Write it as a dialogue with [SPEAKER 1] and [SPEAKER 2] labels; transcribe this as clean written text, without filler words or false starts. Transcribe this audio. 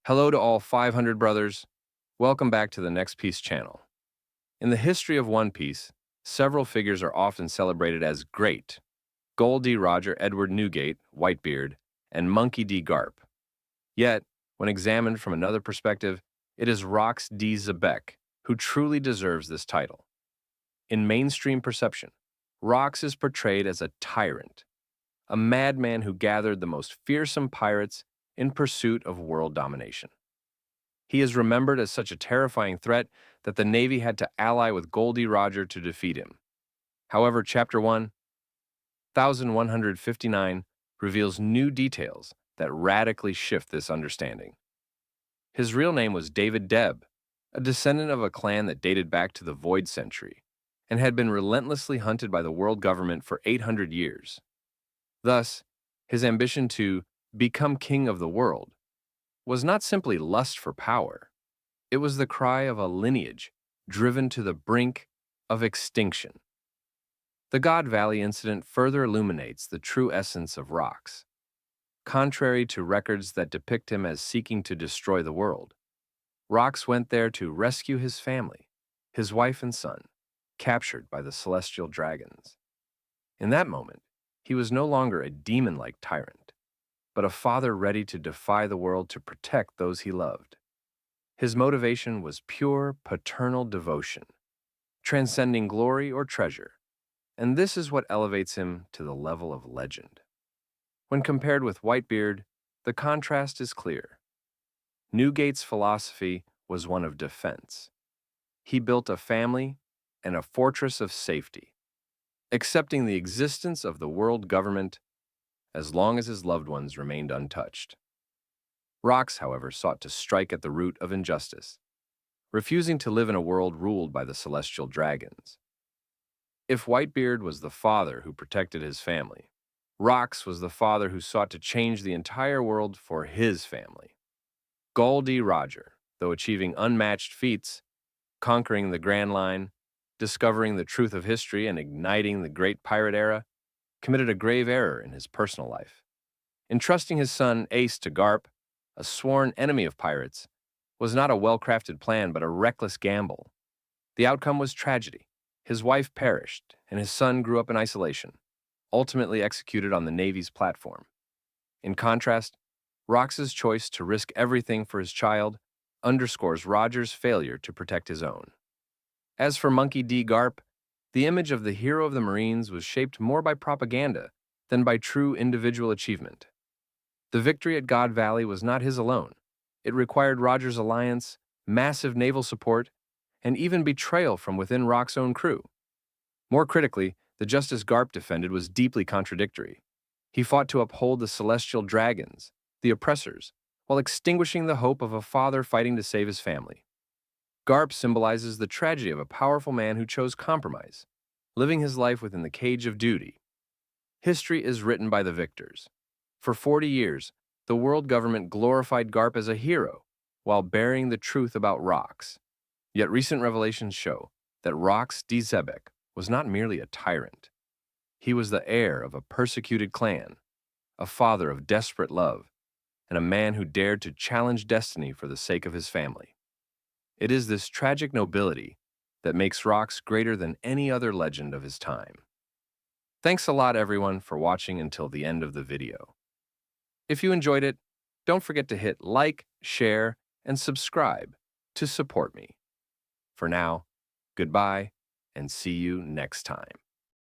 [SPEAKER 1] Hello to all 500 brothers. Welcome back to the Next Piece channel. In the history of One Piece, several figures are often celebrated as great. Gol D. Roger, Edward Newgate, Whitebeard, and Monkey D. Garp. Yet, when examined from another perspective, it is Rox D. Zebek who truly deserves this title. In mainstream perception, Rox is portrayed as a tyrant, a madman who gathered the most fearsome pirates in pursuit of world domination. He is remembered as such a terrifying threat that the Navy had to ally with Goldie Roger to defeat him. However, Chapter 1, 1159, reveals new details that radically shift this understanding. His real name was David Deb, a descendant of a clan that dated back to the Void Century and had been relentlessly hunted by the world government for 800 years. Thus, his ambition to become king of the world was not simply lust for power. It was the cry of a lineage driven to the brink of extinction. The God Valley incident further illuminates the true essence of Rox. Contrary to records that depict him as seeking to destroy the world, Rox went there to rescue his family, his wife and son, captured by the celestial dragons. In that moment, he was no longer a demon-like tyrant, but a father ready to defy the world to protect those he loved. His motivation was pure paternal devotion, transcending glory or treasure, and this is what elevates him to the level of legend. When compared with Whitebeard, the contrast is clear. Newgate's philosophy was one of defense. He built a family and a fortress of safety, accepting the existence of the world government as long as his loved ones remained untouched. Rox, however, sought to strike at the root of injustice, refusing to live in a world ruled by the celestial dragons. If Whitebeard was the father who protected his family, Rox was the father who sought to change the entire world for his family. Gol D. Roger, though achieving unmatched feats, conquering the Grand Line, discovering the truth of history, and igniting the great pirate era, committed a grave error in his personal life. Entrusting his son Ace to Garp, a sworn enemy of pirates, was not a well-crafted plan but a reckless gamble. The outcome was tragedy. His wife perished, and his son grew up in isolation, ultimately executed on the Navy's platform. In contrast, Rox's choice to risk everything for his child underscores Roger's failure to protect his own. As for Monkey D. Garp, the image of the hero of the Marines was shaped more by propaganda than by true individual achievement. The victory at God Valley was not his alone. It required Roger's alliance, massive naval support, and even betrayal from within Rock's own crew. More critically, the justice Garp defended was deeply contradictory. He fought to uphold the celestial dragons, the oppressors, while extinguishing the hope of a father fighting to save his family. Garp symbolizes the tragedy of a powerful man who chose compromise, living his life within the cage of duty. History is written by the victors. For 40 years, the world government glorified Garp as a hero while burying the truth about Rox. Yet recent revelations show that Rox D. Zebek was not merely a tyrant. He was the heir of a persecuted clan, a father of desperate love, and a man who dared to challenge destiny for the sake of his family. It is this tragic nobility that makes Rox greater than any other legend of his time. Thanks a lot, everyone, for watching until the end of the video. If you enjoyed it, don't forget to hit like, share, and subscribe to support me. For now, goodbye, and see you next time.